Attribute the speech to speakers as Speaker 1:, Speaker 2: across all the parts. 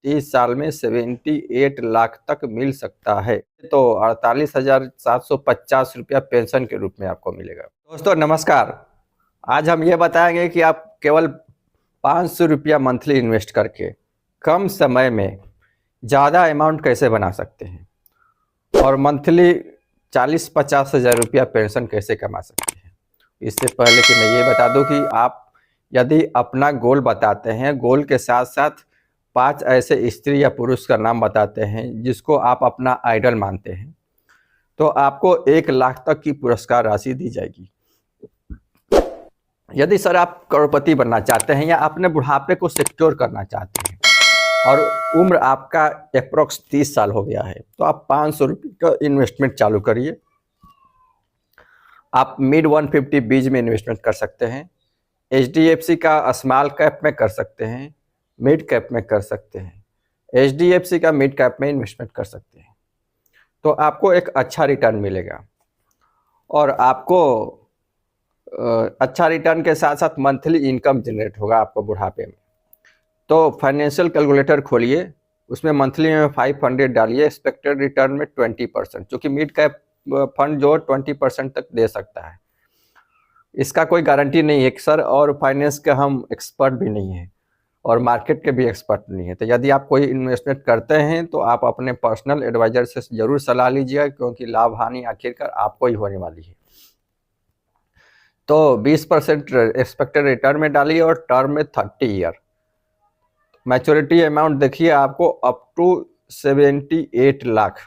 Speaker 1: 30 साल में 78 लाख तक मिल सकता है। तो 48,750 रुपया पेंशन के रूप में आपको मिलेगा। दोस्तों नमस्कार, आज हम ये बताएंगे कि आप केवल 500 रुपया मंथली इन्वेस्ट करके कम समय में ज़्यादा अमाउंट कैसे बना सकते हैं और मंथली 40-50 हज़ार रुपया पेंशन कैसे कमा सकते हैं। इससे पहले कि मैं ये बता दूं कि आप यदि अपना गोल बताते हैं, गोल के साथ साथ 5 ऐसे स्त्री या पुरुष का नाम बताते हैं जिसको आप अपना आइडल मानते हैं, तो आपको 1 लाख तक की पुरस्कार राशि दी जाएगी। यदि सर आप करोड़पति बनना चाहते हैं या अपने बुढ़ापे को सिक्योर करना चाहते हैं और उम्र आपका अप्रोक्स 30 साल हो गया है, तो आप 500 रुपये का इन्वेस्टमेंट चालू करिए। आप मिड 150 बीज में इन्वेस्टमेंट कर सकते हैं, HDFC का स्मॉल कैप में कर सकते हैं, मिड कैप में कर सकते हैं, HDFC का मिड कैप में इन्वेस्टमेंट कर सकते हैं, तो आपको एक अच्छा रिटर्न मिलेगा। और आपको अच्छा रिटर्न के साथ साथ मंथली इनकम जनरेट होगा आपको बुढ़ापे में। तो फाइनेंशियल कैलकुलेटर खोलिए, उसमें मंथली में 500 डालिए, एक्सपेक्टेड रिटर्न में 20%, क्योंकि मिड कैप फंड जो 20% तक दे सकता है। इसका कोई गारंटी नहीं है सर, और फाइनेंस के हम एक्सपर्ट भी नहीं हैं और मार्केट के भी एक्सपर्ट नहीं है। तो यदि आप कोई इन्वेस्टमेंट करते हैं तो आप अपने पर्सनल एडवाइजर से ज़रूर सलाह लीजिएगा, क्योंकि लाभ हानि आखिरकार आपको ही होने वाली है। तो 20% एक्सपेक्टेड रिटर्न में डालिए और टर्म में 30 ईयर। मैच्योरिटी अमाउंट देखिए आपको अप टू 78 लाख।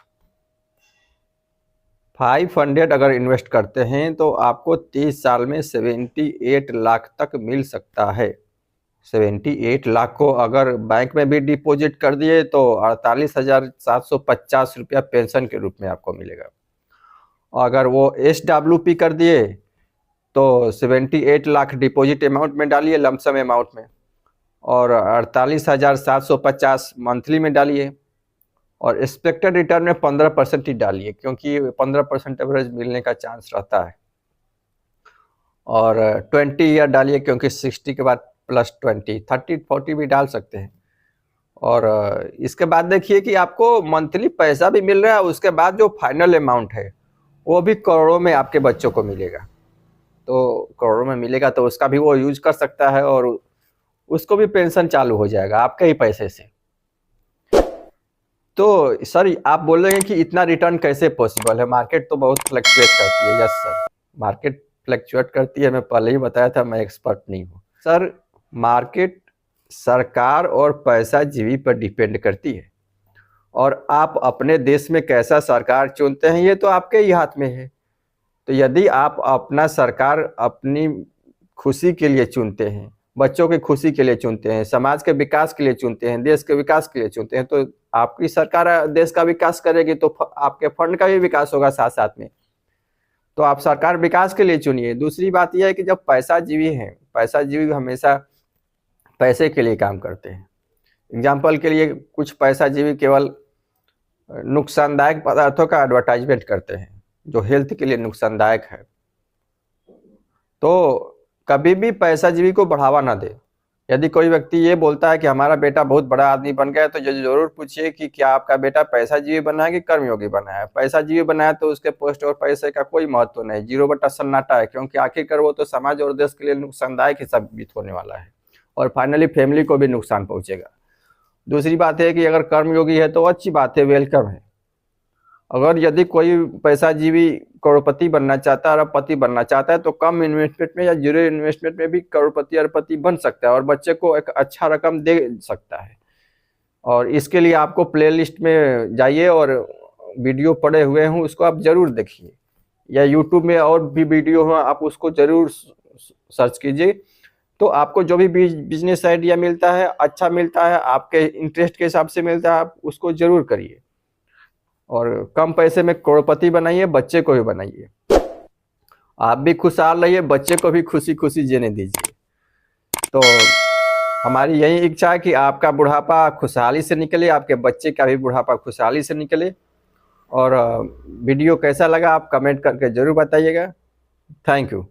Speaker 1: 500 अगर इन्वेस्ट करते हैं तो आपको 30 साल में 78 लाख तक मिल सकता है। 78 लाख को अगर बैंक में भी डिपॉजिट कर दिए तो 48,750 रुपया पेंशन के रूप में आपको मिलेगा। अगर वो SWP कर दिए तो 78 लाख डिपॉजिट अमाउंट में डालिए, लमसम अमाउंट में, और 48,750 मंथली में डालिए, और एक्सपेक्टेड रिटर्न में 15% ही डालिए, क्योंकि 15% एवरेज मिलने का चांस रहता है। और 20 ईयर डालिए, क्योंकि 60 के बाद प्लस 20, 30-40 भी डाल सकते हैं। और इसके बाद देखिए कि आपको मंथली पैसा भी मिल रहा है, उसके बाद जो फाइनल अमाउंट है वो भी करोड़ों में आपके बच्चों को मिलेगा। तो करोड़ों में मिलेगा तो उसका भी वो यूज कर सकता है और उसको भी पेंशन चालू हो जाएगा आपके ही पैसे से। तो सर आप बोल रहे हैं कि इतना रिटर्न कैसे पॉसिबल है, मार्केट तो बहुत फ्लक्चुएट करती है। यस सर, मार्केट फ्लक्चुएट करती है, मैं पहले ही बताया था, मैं एक्सपर्ट नहीं हूँ सर। मार्केट सरकार और पैसा जीवी पर डिपेंड करती है, और आप अपने देश में कैसा सरकार चुनते हैं ये तो आपके ही हाथ में है। तो यदि आप अपना सरकार अपनी खुशी के लिए चुनते हैं, बच्चों की खुशी के लिए चुनते हैं, समाज के विकास के लिए चुनते हैं, देश के विकास के लिए चुनते हैं, तो आपकी सरकार देश का विकास करेगी तो आपके फंड का भी विकास होगा साथ साथ में। तो आप सरकार विकास के लिए चुनिए। दूसरी बात यह है कि जब पैसा जीवी हैं, पैसा जीवी हमेशा पैसे के लिए काम करते हैं। एग्जाम्पल के लिए कुछ पैसा जीवी केवल नुकसानदायक पदार्थों का एडवर्टाइजमेंट करते हैं जो हेल्थ के लिए नुकसानदायक है। तो कभी भी पैसा जीवी को बढ़ावा ना दे। यदि कोई व्यक्ति ये बोलता है कि हमारा बेटा बहुत बड़ा आदमी बन गया, तो जरूर पूछिए कि क्या आपका बेटा पैसा जीवी बना है कि कर्मयोगी बना है। पैसा जीवी बना है तो उसके पोस्ट और पैसे का कोई महत्व नहीं, 0 बटा सन्नाटा है, क्योंकि आखिरकार वो तो समाज और देश के लिए नुकसानदायक ही साबित होने वाला है और फाइनली फैमिली को भी नुकसान पहुंचेगा। दूसरी बात है कि अगर कर्मयोगी है तो अच्छी बात है, वेलकम है। अगर यदि कोई पैसा जीवी करोड़पति बनना चाहता है और अरबपति बनना चाहता है तो कम इन्वेस्टमेंट में या 0 इन्वेस्टमेंट में भी करोड़पति अरबपति बन सकता है और बच्चे को एक अच्छा रकम दे सकता है। और इसके लिए आपको प्लेलिस्ट में जाइए और वीडियो पड़े हुए हों उसको आप ज़रूर देखिए, या यूट्यूब में और भी वीडियो हो आप उसको ज़रूर सर्च कीजिए। तो आपको जो भी बिजनेस आइडिया मिलता है, अच्छा मिलता है, आपके इंटरेस्ट के हिसाब से मिलता है, आप उसको ज़रूर करिए और कम पैसे में करोड़पति बनाइए, बच्चे को भी बनाइए। आप भी खुशहाल रहिए, बच्चे को भी खुशी खुशी जीने दीजिए। तो हमारी यही इच्छा है कि आपका बुढ़ापा खुशहाली से निकले, आपके बच्चे का भी बुढ़ापा खुशहाली से निकले। और वीडियो कैसा लगा आप कमेंट करके ज़रूर बताइएगा। Thank you.